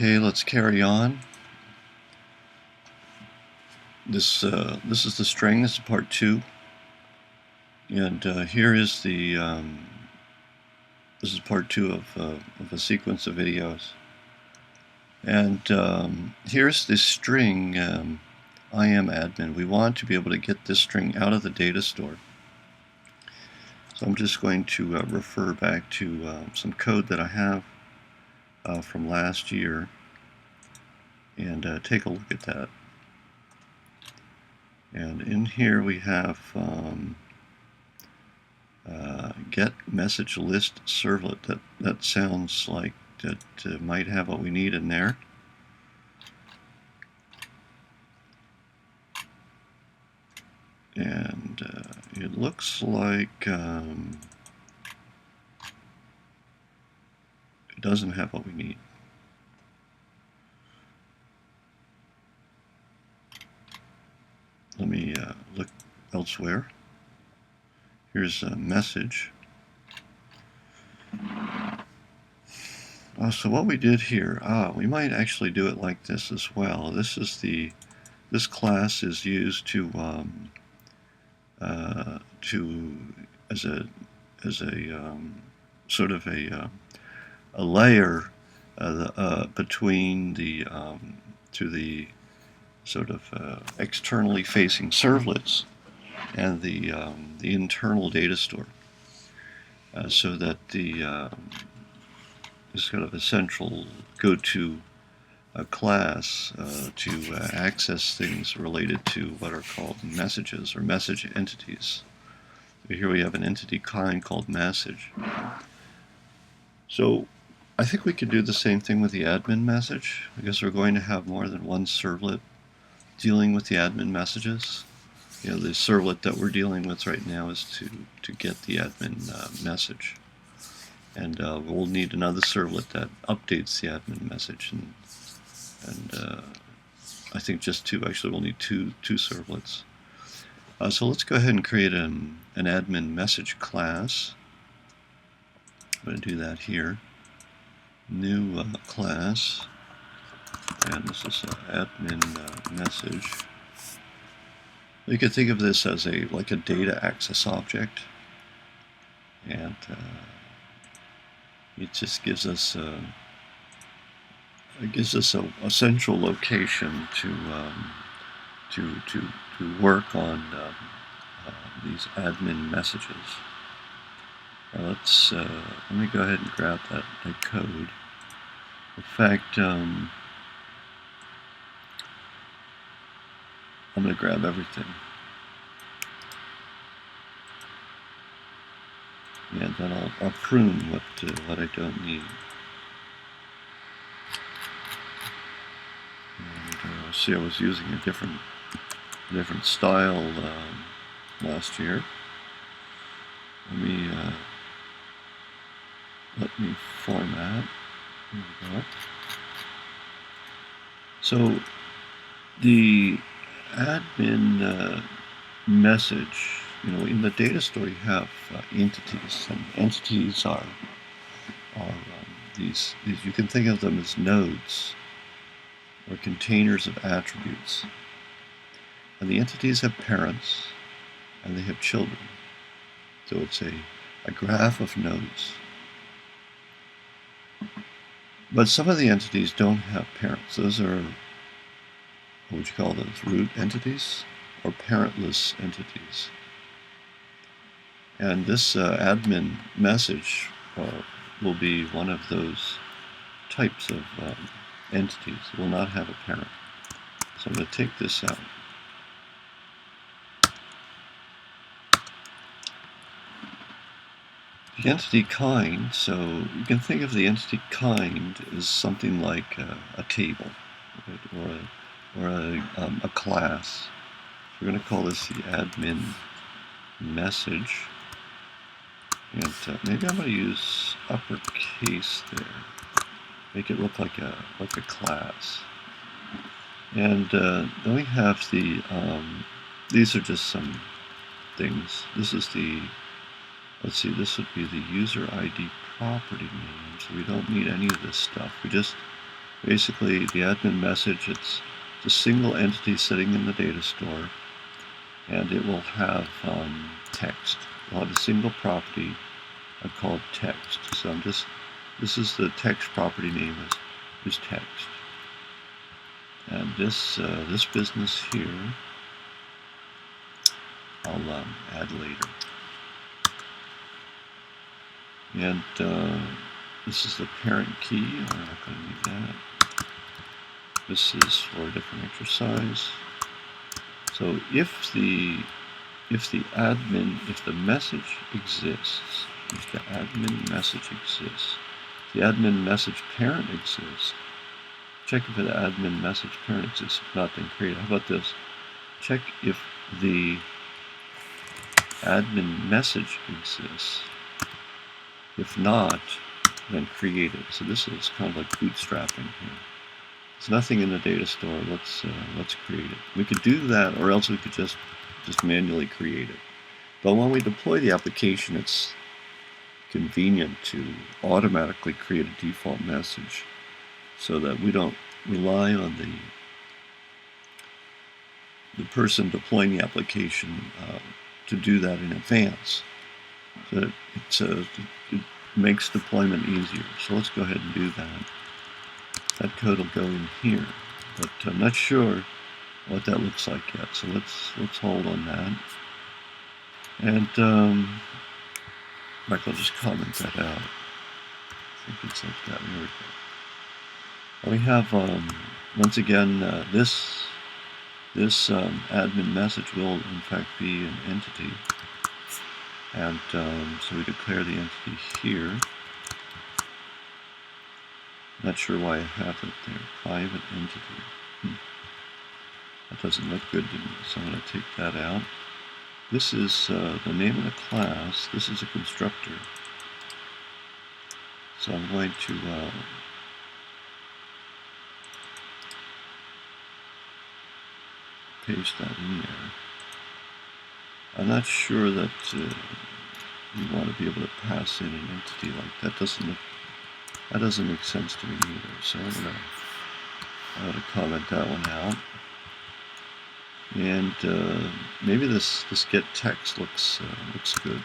Okay, let's carry on. This is the string. This is part 2, and here is the this is part 2 of a sequence of videos. And here's the string. I am admin. We want to be able to get this string out of the data store. So I'm just going to refer back to some code that I have from last year, and take a look at that. And in here we have get message list servlet. That sounds like that might have what we need in there. And it looks like it doesn't have what we need. Let me look elsewhere. Here's a message. So what we did here, we might actually do it like this as well. This class is used to as a sort of a layer between the the sort of externally facing servlets and the internal data store, so that this kind of a central go-to class to access things related to what are called messages or message entities. So here we have an entity kind called message. So I think we could do the same thing with the admin message, because we're going to have more than one servlet dealing with the admin messages. You know, the servlet that we're dealing with right now is to get the admin message. And we'll need another servlet that updates the admin message. And I think just two. Actually, we'll need two servlets. So let's go ahead and create an admin message class. I'm going to do that here. New class. And this is admin message. You could think of this as like a data access object, and it just gives us a central location to work on these admin messages. Now let me go ahead and grab that code. In fact, I'm going to grab everything, and then I'll prune what I don't need. And see, I was using a different style last year. Let me format. There we go. So the admin message, you know, in the data store you have entities, and entities are these you can think of them as nodes or containers of attributes. And the entities have parents and they have children. So it's a graph of nodes. But some of the entities don't have parents. Those are, what would you call those, root entities or parentless entities. And this admin message will be one of those types of entities. It will not have a parent. So I'm going to take this out. The entity kind, so you can think of the entity kind as something like a table, right? or a class. We're going to call this the admin message, and maybe I'm going to use uppercase there, make it look like a class. And then we have the these are just some things. This is the, let's see, this would be the user ID property name, so we don't need any of this stuff. We just Basically, the admin message, it's a single entity sitting in the data store, and it will have text. It'll have a single property called text. So this is the text property name is text. And this business here, I'll add later. And this is the parent key. We're not going to need that. This is for a different exercise. So if the message exists, if the admin message exists, the admin message parent exists, check if the admin message parent exists. If not, then create. How about this? Check if the admin message exists. If not, then create it. So this is kind of like bootstrapping here. There's nothing in the data store. Let's create it. We could do that, or else we could just manually create it. But when we deploy the application, it's convenient to automatically create a default message so that we don't rely on the person deploying the application to do that in advance. So it makes deployment easier. So let's go ahead and do that. That code will go in here, but I'm not sure what that looks like yet. So let's hold on that. And in fact, I'll just comment that out. I think it's like that. There we go. We have once again this admin message will in fact be an entity, and so we declare the entity here. Not sure why I have it there. Private entity. That doesn't look good to me, so I'm going to take that out. This is the name of the class. This is a constructor. So I'm going to paste that in there. I'm not sure that you want to be able to pass in an entity like that. That doesn't make sense to me either. So I'm going to comment that one out. And maybe this get text looks good.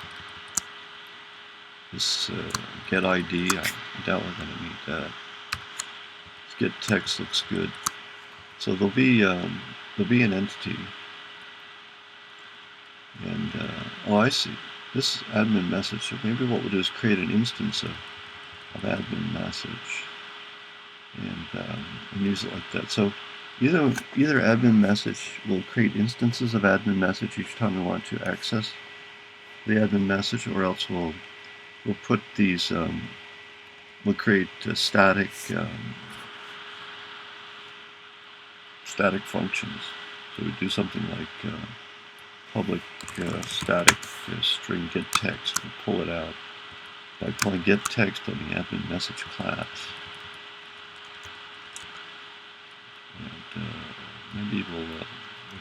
This get ID, I doubt we're going to need that. This get text looks good. So there'll be an entity. And oh, I see. This admin message. So maybe what we'll do is create an instance of admin message, and use it like that. So either admin message will create instances of admin message each time we want to access the admin message, or else we'll put these we'll create static functions. So we do something like public static string get text. We'll pull it out by calling get text on the admin message class. And maybe we'll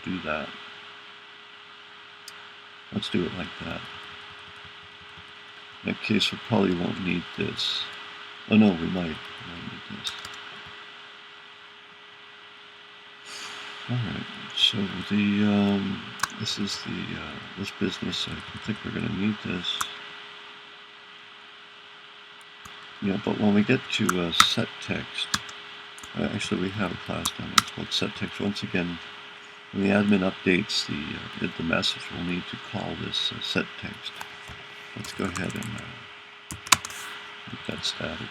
do that. Let's do it like that. In that case, we probably won't need this. Oh no, we might need this. Alright, so this is this business. I think we're going to need this. Yeah, but when we get to set text, actually we have a class down there. It's called set text. Once again, when the admin updates the message, we'll need to call this set text. Let's go ahead and make that static.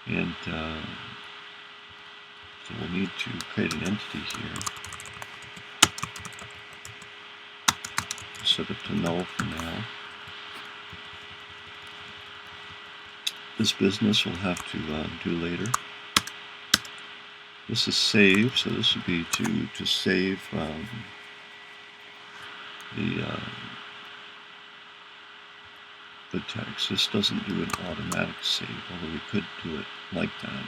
And so we'll need to create an entity here. Set it to null for now. This business we'll have to do later. This is save, so this would be to save the text. This doesn't do an automatic save, although we could do it like that.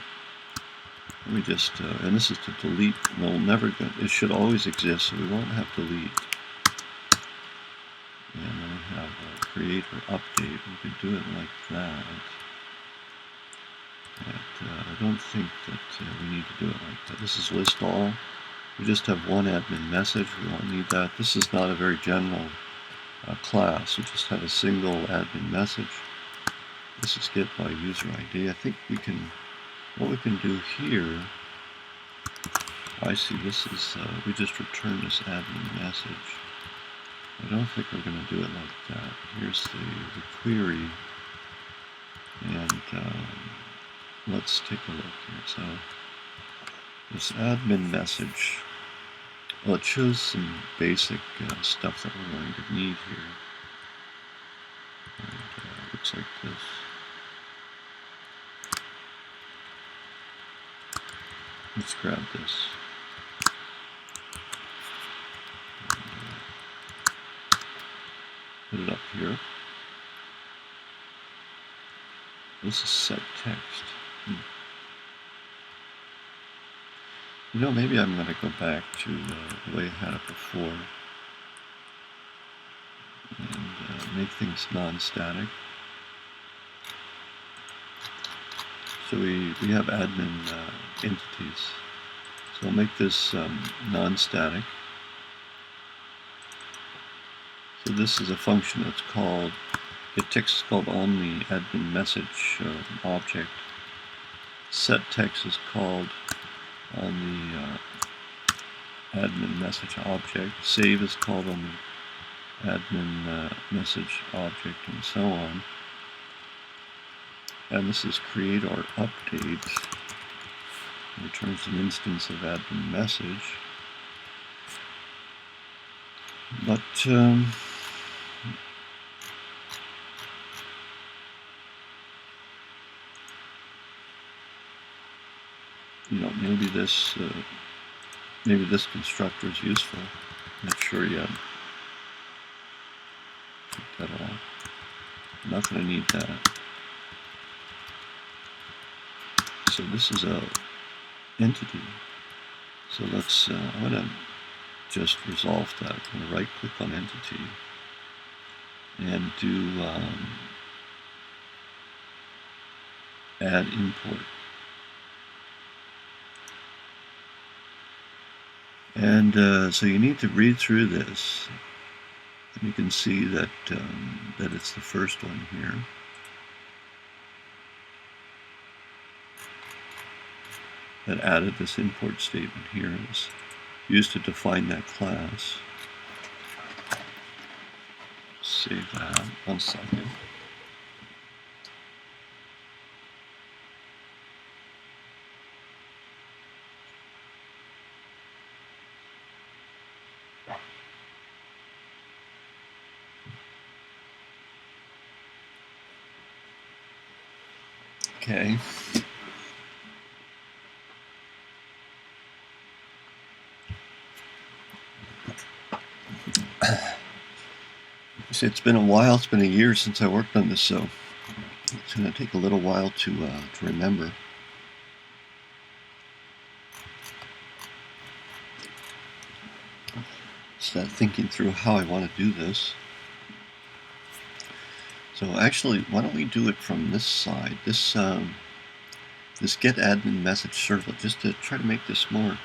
We just and this is to delete. We'll never go. It should always exist, so we won't have delete. And then we have create or update. We could do it like that. don't think that we need to do it like that. This is list all. We just have one admin message. We don't need that. This is not a very general class. We just have a single admin message. This is get by user ID. I think we can, what we can do here, I see this is, we just return this admin message. I don't think we're going to do it like that. Here's the query, and let's take a look here. So this admin message, well, it shows some basic stuff that we're going to need here. And looks like this. Let's grab this. Put it up here. This is set text. You know, maybe I'm going to go back to the way I had it before and make things non-static. So we have admin entities. So I'll make this non-static. So this is a function that's called, get text is called on the admin message object. Set text is called on the admin message object. Save is called on the admin message object, and so on. And this is create or update. It returns an instance of admin message. But you know, maybe this constructor is useful. Not sure yet. Take that off. I'm not going to need that. So this is a entity. So let's, I'm going to just resolve that. I'm going to right click on entity and do add import. And so you need to read through this. And you can see that that it's the first one here. That added this import statement here is used to define that class. Save that. 1 second. Okay. See, it's been a while. It's been a year since I worked on this, so it's going to take a little while to remember. Start thinking through how I want to do this. So actually, why don't we do it from this side? This this get admin message servlet, just to try to make this more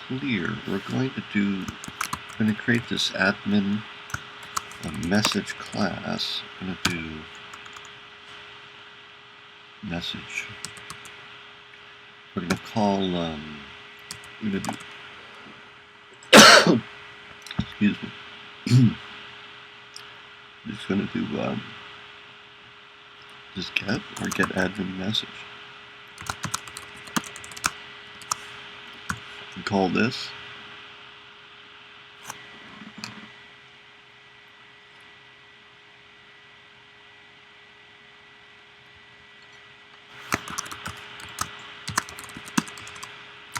clear. We're going to create this admin message class. I'm going to do message. We're going to call, we're going to do, excuse me, just going to do just get or get admin message. And call this.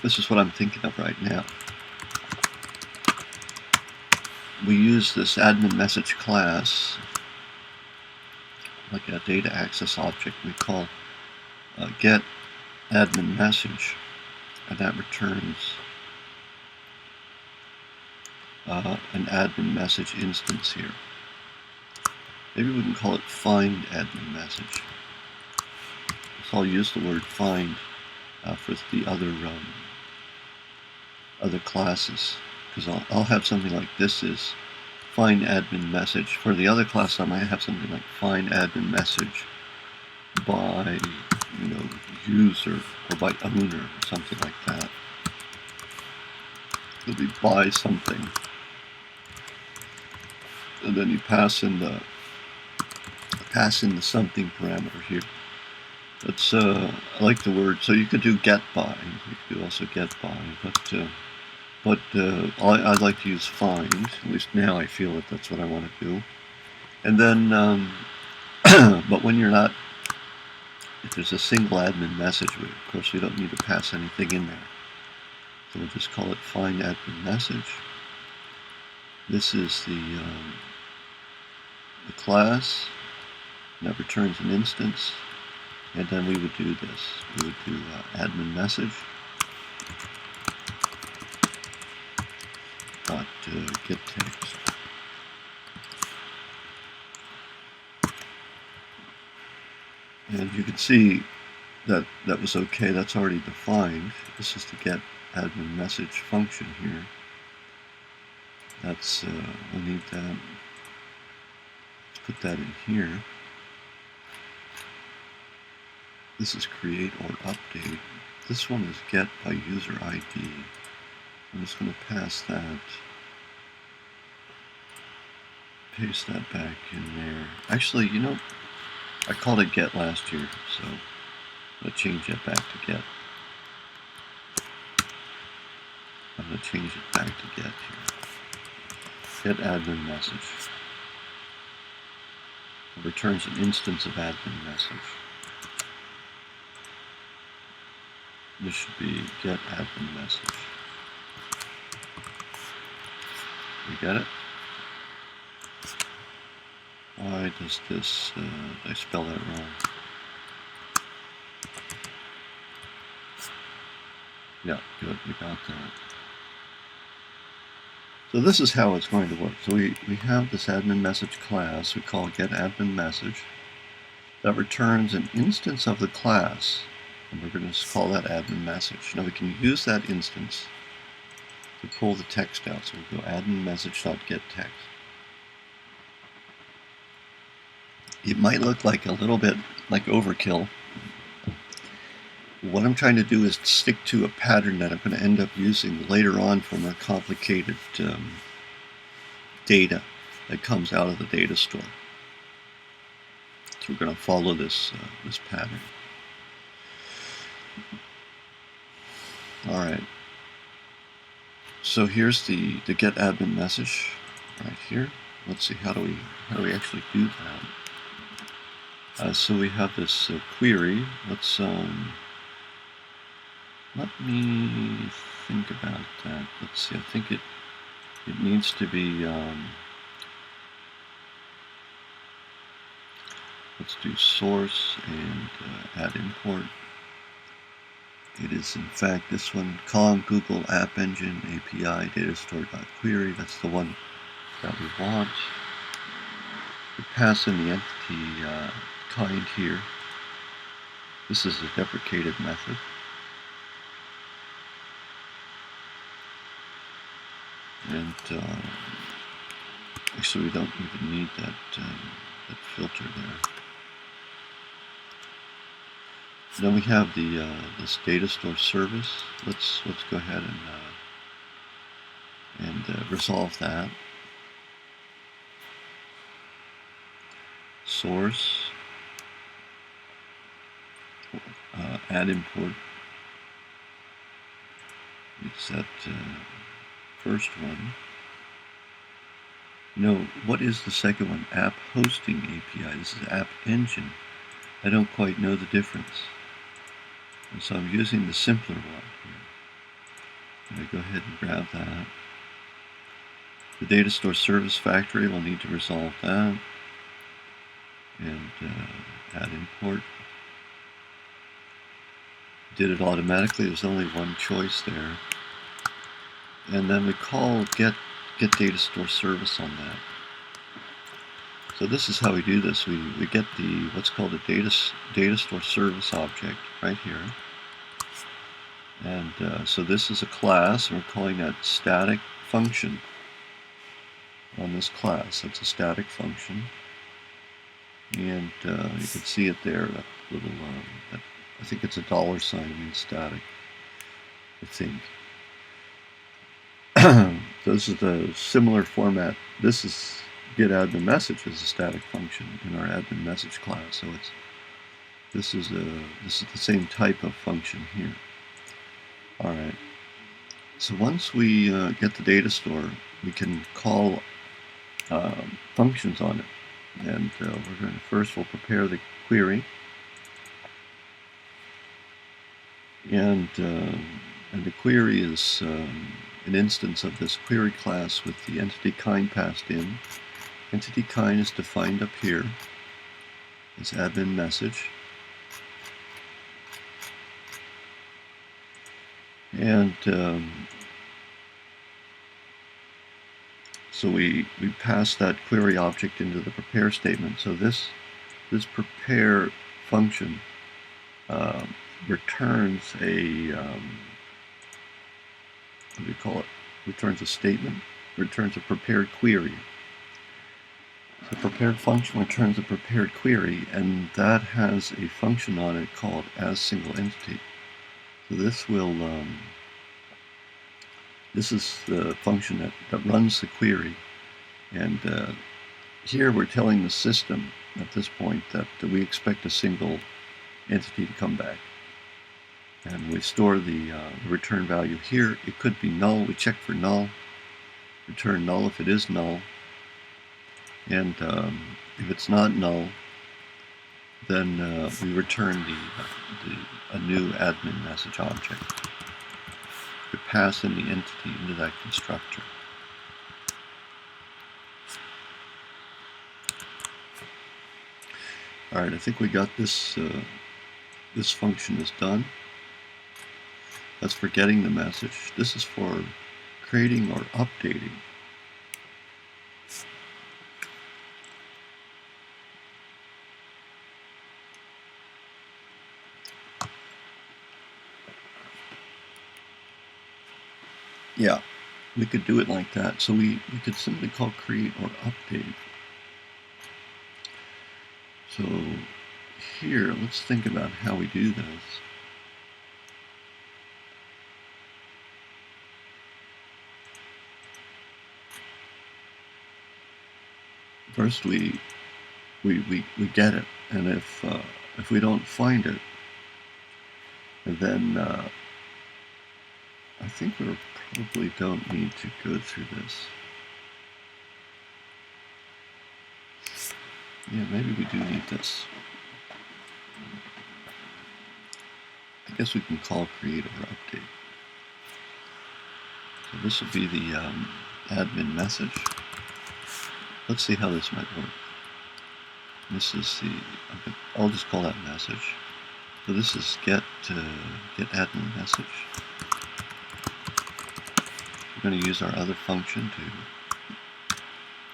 This is what I'm thinking of right now. We use this admin message class like a data access object. We call get admin message, and that returns an admin message instance here. Maybe we can call it find admin message. So I'll use the word find for the other classes, because I'll have something like this is find admin message. For the other class, I might have something like find admin message by user or by owner or something like that. It'll be by something, and then you pass in the something parameter here. That's I like the word. So you could do get by. You could also get by, but I like to use find. At least now I feel that that's what I want to do. And then, but when you're not, if there's a single admin message, of course we don't need to pass anything in there. So we'll just call it find admin message. This is the class that returns an instance, and then we would do this. We would do admin message dot get text. And you can see that that was okay. That's already defined. This is the get admin message function here. That's we'll need that. Let's put that in here. This is create or update. This one is get by user ID. I'm just going to pass that, paste that back in there. Actually, I called it get last year, so I'm going to change that back to get. I'm going to change it back to get here. Get admin message. It returns an instance of admin message. This should be get admin message. You got it? Why does this, did I spell that wrong? Yeah, good, we got that. So this is how it's going to work. So we have this admin message class we call get admin message that returns an instance of the class, and we're going to call that admin message. Now we can use that instance to pull the text out. So we'll go admin message.getText. It might look like a little bit like overkill. What I'm trying to do is stick to a pattern that I'm going to end up using later on for more complicated data that comes out of the data store. So we're going to follow this pattern. All right. So here's the get admin message right here. Let's see, how do we actually do that? So we have this query. Let's let me think about that. Let's see. I think it needs to be. Let's do source and add import. It is in fact this one, column Google App Engine API datastore.query. That's the one that we want. We pass in the entity kind here. This is a deprecated method. And actually we don't even need that filter there. Then we have this data store service. Let's go ahead and resolve that. Source, add import. It's that first one. No, what is the second one? App hosting API. This is App Engine. I don't quite know the difference. And so I'm using the simpler one here. I'm going to go ahead and grab that. The data store service factory, we'll need to resolve that. And add import. Did it automatically. There's only one choice there. And then we call get data store service on that. So this is how we do this. We get the what's called a data store service object right here. And so this is a class, and we're calling that static function on this class. That's a static function. And you can see it there, that little, I think it's a dollar sign, means static, I think. This is the similar format. This is get admin message as a static function in our admin message class. So this is the same type of function here. All right. So once we get the data store, we can call functions on it. And we'll prepare the query, and the query is an instance of this query class with the entity kind passed in. Entity kind is defined up here as admin message, and so we pass that query object into the prepare statement. So this prepare function returns a what do we call it? Returns a statement. Returns a prepared query. The prepared function returns a prepared query, and that has a function on it called as single entity. So this will this is the function that runs the query, and here we're telling the system at this point that we expect a single entity to come back. And we store the return value here. It could be null. We check for null. Return null if it is null. And if it's not null, then we return a new admin message object. We pass in the entity into that constructor. All right, I think we got this. This function is done. That's for getting the message. This is for creating or updating. Yeah, we could do it like that. So we could simply call create or update. So here, let's think about how we do this. First, we get it, and if we don't find it, then I think we probably don't need to go through this. Yeah, maybe we do need this. I guess we can call create or update. So this will be the admin message. Let's see how this might work. This is I'll just call that message. So this is get admin message. We're going to use our other function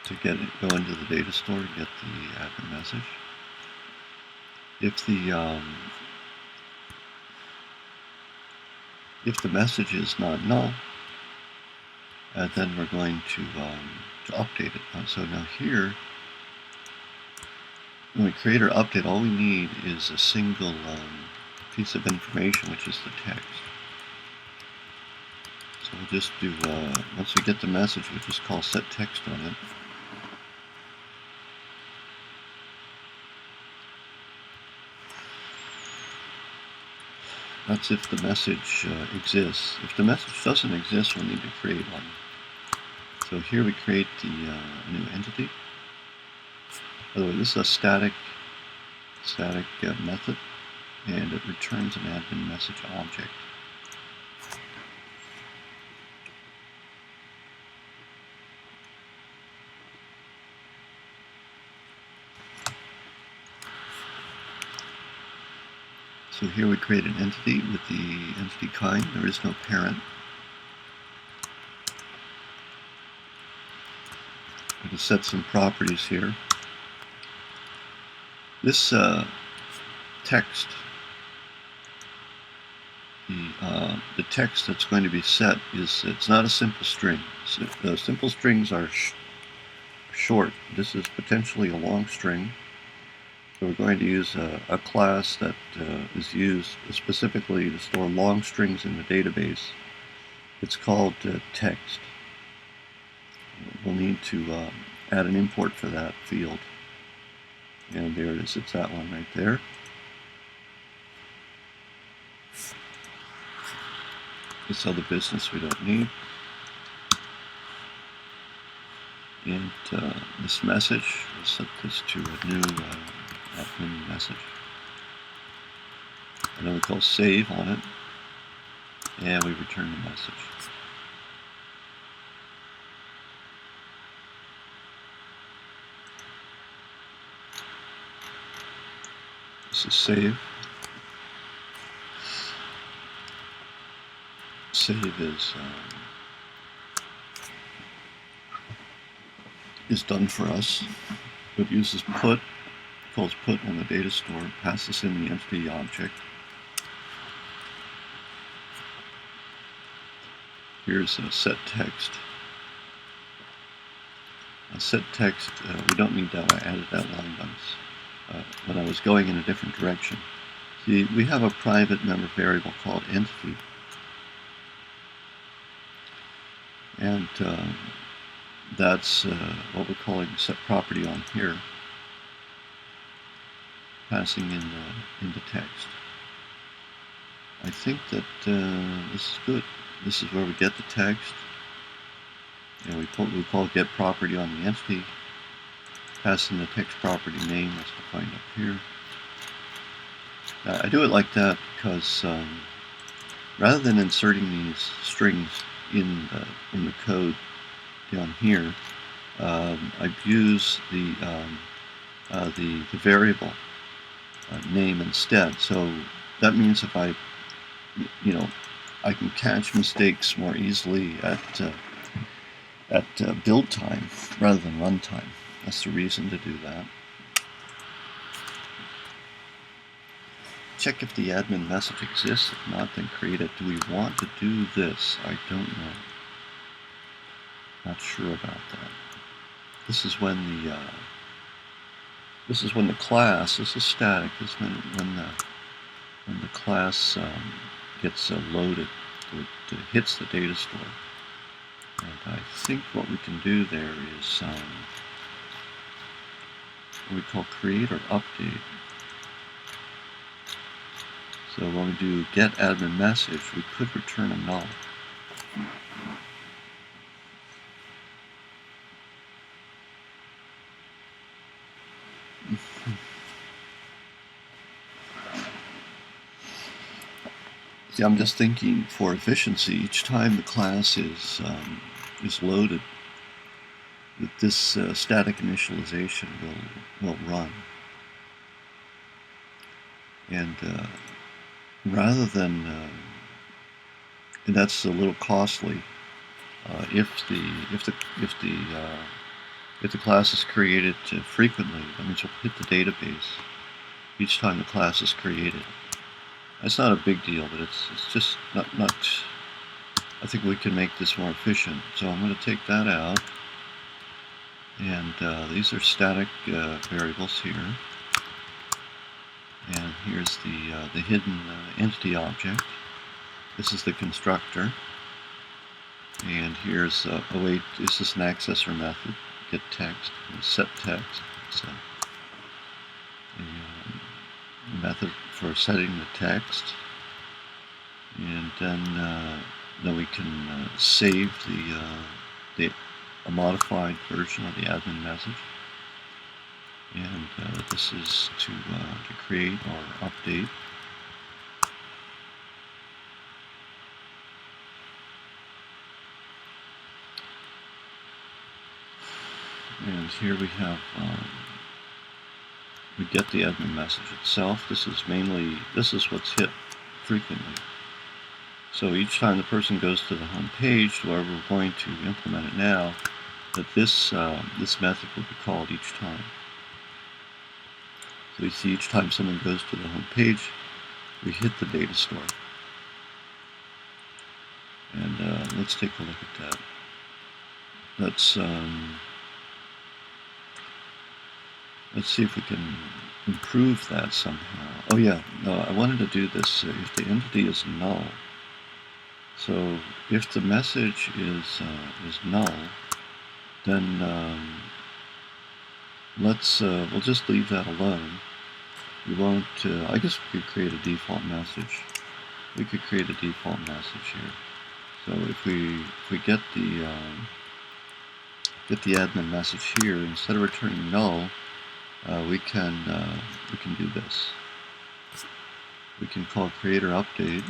to go into the data store and get the admin message. If the message is not null, then we're going to update it. So now here, when we create or update, all we need is a single piece of information, which is the text. So we'll just do, once we get the message, we'll just call set text on it. That's if the message exists. If the message doesn't exist, we'll need to create one. So here we create the new entity. By the way, this is a static method, and it returns an admin message object. So here we create an entity with the entity kind. There is no parent. I'm going to set some properties here. This text, the text that's going to be set it's not a simple string. So, simple strings are short. This is potentially a long string. So we're going to use a class that is used specifically to store long strings in the database. It's called text. We'll need to add an import for that field. And there it is, it's that one right there. This other business we don't need. And this message, we'll set this to a new admin message. And then we call save on it, and we return the message. This is save. Save is done for us. It uses put, calls put on the data store, passes in the entity object. Here's a set text. A set text, we don't need that. I added that line when I was going in a different direction. See, we have a private member variable called entity. And that's what we're calling set property on here, passing in the text. I think that this is good. This is where we get the text, and we call get property on the entity, pass in the text property name that's defined up here. I do it like that because rather than inserting these strings in the code down here, I've used the variable name instead. So that means if I can catch mistakes more easily at build time rather than run time. That's the reason to do that. Check if the admin message exists. If not, then create it. Do we want to do this? I don't know. Not sure about that. This is when the class, this is static. This is when the class gets loaded, it hits the data store. And I think what we can do there is what we call create or update. So when we do get admin message, we could return a null. See, I'm just thinking for efficiency, each time the class is loaded, that this static initialization will run. And rather than, and that's a little costly. If the class is created frequently, that means we'll hit the database each time the class is created. That's not a big deal, but it's just not. I think we can make this more efficient. So I'm going to take that out, and these are static variables here. And here's the hidden entity object. This is the constructor. And here's wait, this is an accessor method. Get text, set text. So a method for setting the text, and then we can save a modified version of the admin message. And this is to create or update. And here we have, we get the admin message itself. This is what's hit frequently. So each time the person goes to the home page, wherever we're going to implement it now, that this method will be called each time. So we see each time someone goes to the home page, we hit the data store. And let's take a look at that. Let's see if we can improve that somehow. Oh yeah, no, I wanted to do this if the entity is null. So if the message is null, then we'll just leave that alone. We won't. I guess we could create a default message. We could create a default message here. So if we get the admin message here, instead of returning null, we can do this. We can call creator update.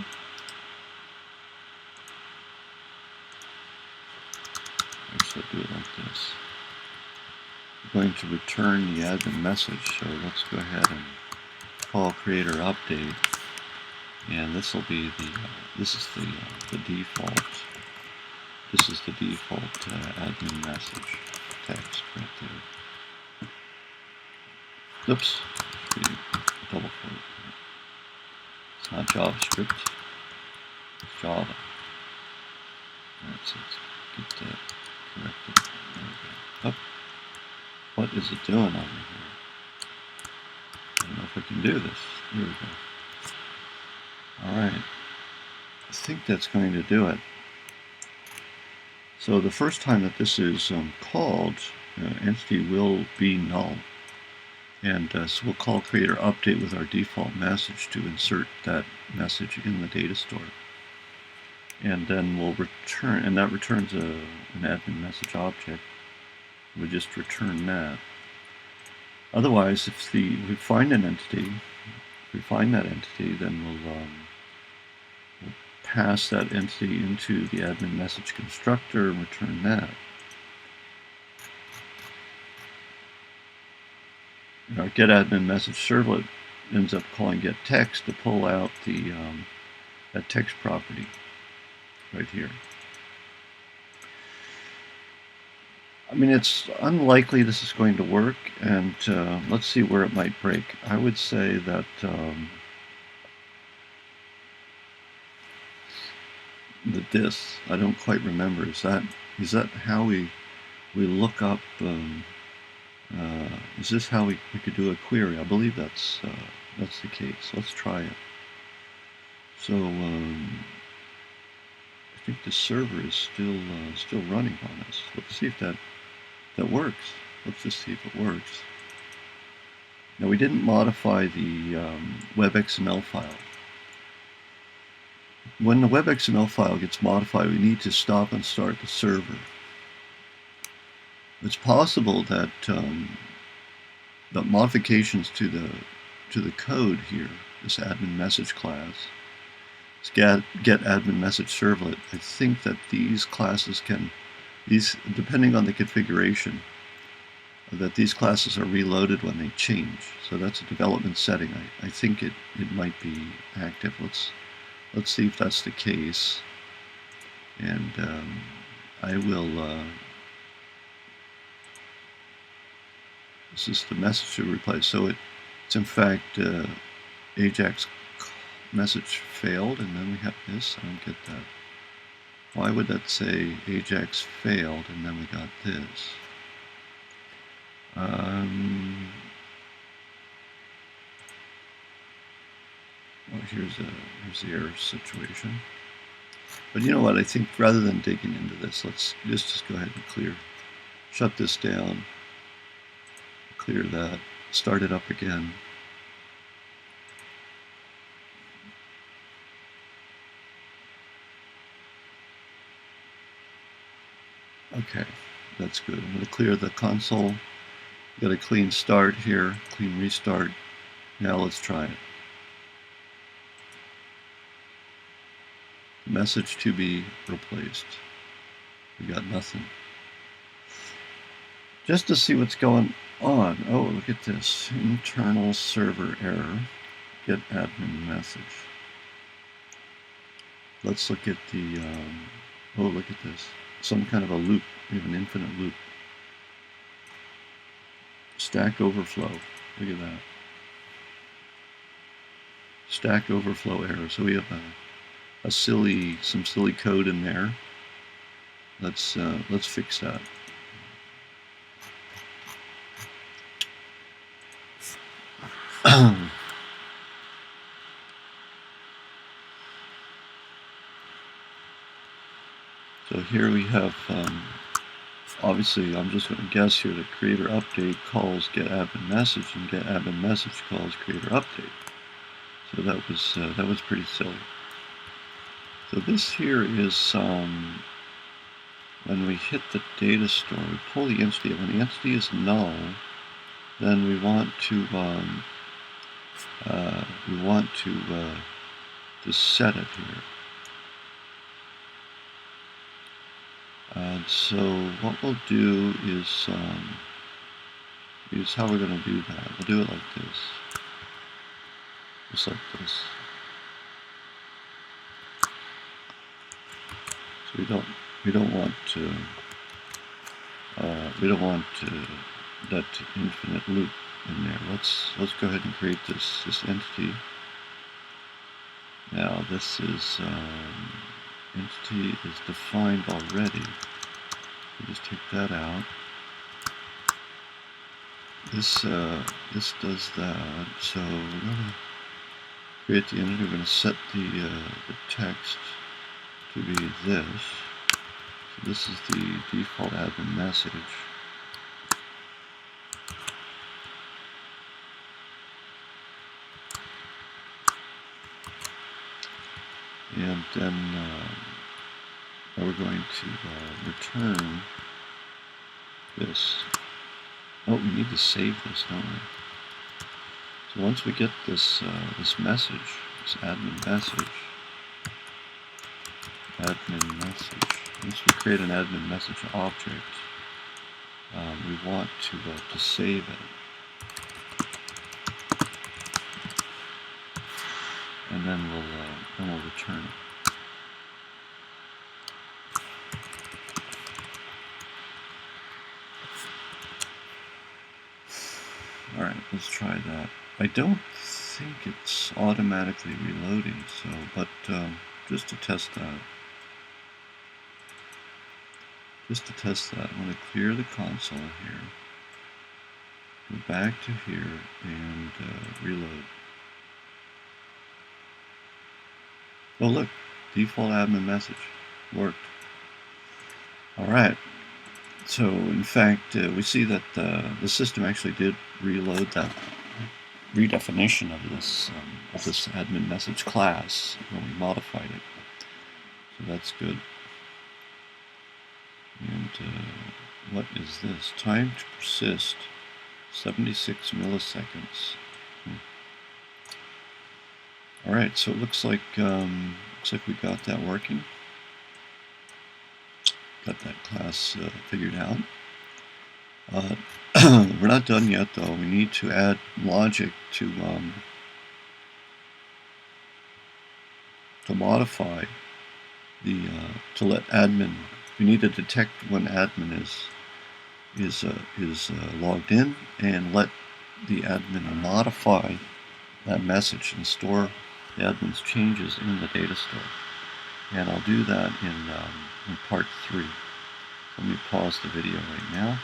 So do it like this. We're going to return the admin message. So let's go ahead and call creator update, and this will be the this is the default. This is the default admin message text right there. Oops, double quote. It's not JavaScript. It's Java. Let's get that corrected. There we go. Oh, what is it doing over here? I don't know if I can do this. Here we go. Alright. I think that's going to do it. So the first time that this is called, entity will be null. And so we'll call creator update with our default message to insert that message in the data store. And then we'll return, and that returns an admin message object. We just return that. Otherwise, if we find an entity, then we'll pass that entity into the admin message constructor and return that. And our getAdminMessageServlet ends up calling getText to pull out the that text property right here. I mean, it's unlikely this is going to work, and let's see where it might break. I would say that this, I don't quite remember. Is that how we look up? Is this how we could do a query? I believe that's the case. Let's try it. So I think the server is still running on us. Let's see if that works. Let's just see if it works. Now, we didn't modify the web.xml file. When the web.xml file gets modified, we need to stop and start the server. It's possible that modifications to the code here, this admin message class, this getAdminMessageServlet, I think that these classes depending on the configuration, that these classes are reloaded when they change. So that's a development setting. I think it might be active. Let's see if that's the case. And I will. This is the message to replace. So it's in fact Ajax message failed, and then we have this. I don't get that. Why would that say Ajax failed, and then we got this? Well, here's the error situation. But you know what? I think rather than digging into this, let's just go ahead and shut this down, clear that, start it up again. Okay, that's good. I'm going to clear the console. Got a clean start here, clean restart. Now let's try it. Message to be replaced. We got nothing. Just to see what's going on. Oh, look at this. Internal server error. Get admin message. Let's look at the, oh, look at this. Some kind of a loop. We have an infinite loop. Stack Overflow. Look at that. Stack Overflow error. So we have some silly code in there. Let's fix that. So here we have, obviously I'm just going to guess here that creator update calls get admin message, and get admin message calls creator update. So that was pretty silly. So this here is when we hit the data store, we pull the entity. When the entity is null, then we want to set it here. And so what we'll do is how we're going to do that. We'll do it like this, just like this. So we don't want that infinite loop in there. Let's go ahead and create this entity. Now this is entity is defined already. We just take that out. This does that. So we're gonna create the entity. We're gonna set the text to be this. So this is the default admin message. And then we're going to return this. Oh, we need to save this, don't we? So once we get this this message, this admin message, once we create an admin message object, we want to save it, and then we'll return it. Alright, let's try that. I don't think it's automatically reloading, so, but just to test that, I'm going to clear the console here, go back to here, and reload. Oh look, default admin message worked. Alright. So, in fact, we see that the system actually did reload that redefinition of this admin message class when we modified it. So that's good. And what is this? Time to persist, 76 milliseconds. All right, so it looks like we got that working. Got that class figured out. We're not done yet, though. We need to add logic to modify to let admin. We need to detect when admin is logged in, and let the admin modify that message and store the admin's changes in the data store. And I'll do that in part 3. Let me pause the video right now.